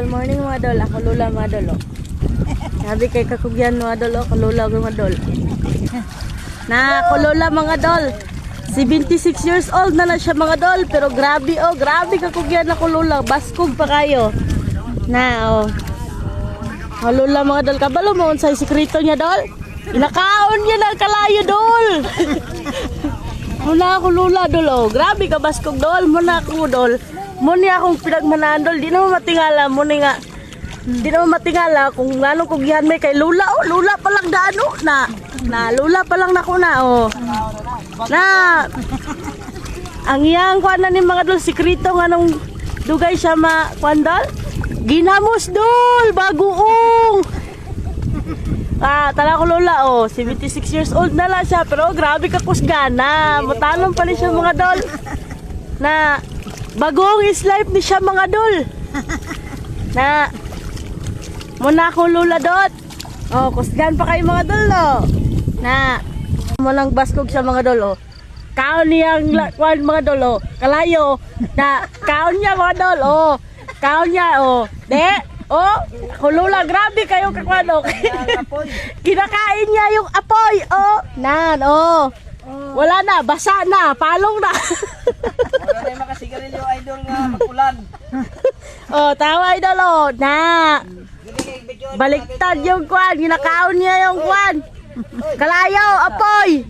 morning mga dol. Ako Lola mga dol. Oh. Sabi kay kakugyan mga dol. Ako Lola mga dol. Na ako Lola mga dol. 76 years old na siya mga dol. Pero grabe oh. Grabe kakugyan ako Lola. Baskog pa kayo. Na oh. Ako Lola mga dol. Kabalo mo unsay sikreto niya dol. Inakaon niya ng kalayo dol. Muna ako Lola dol oh. Grabe ka baskog dol. Muna ako dol. Muna akong pinagmanaan dol. Di naman matingala. Muna nga. Di naman matingala kung anong kugyan may kay Lola. Oh, Lola pa lang gaano na Lola pa lang nako na oh. Na ang iyang kuan na ni mga dol sikreto nga nung dugay siya kuan dol. Ginamos dol bagoong. Tala ko Lola oh, 76 years old na lang siya pero grabe ka kusgana. Mutanong pa ni siya mga dol. Na bagong is life ni siya mga dol. Na muna ako Lola dot. Oh, kusgan pa kayo mga dol oh. Na mo lang baskog siya mga dol oh. Kaon niyang kwan mga dol oh. Kalayo na kaon niya mga dol oh. Kaon niya oh. De oh, ako Lola grabe kayo kakwan oh. Kinakain niya yung apoy oh. Nan oh. Wala na, basa na, palong na. Wala na yung makasigarilyo idol nga magpulan. Oh, tawa idol oh. Na baliktad yung kwan, ginakaon niya yung kwan. Kalayaw, apoy.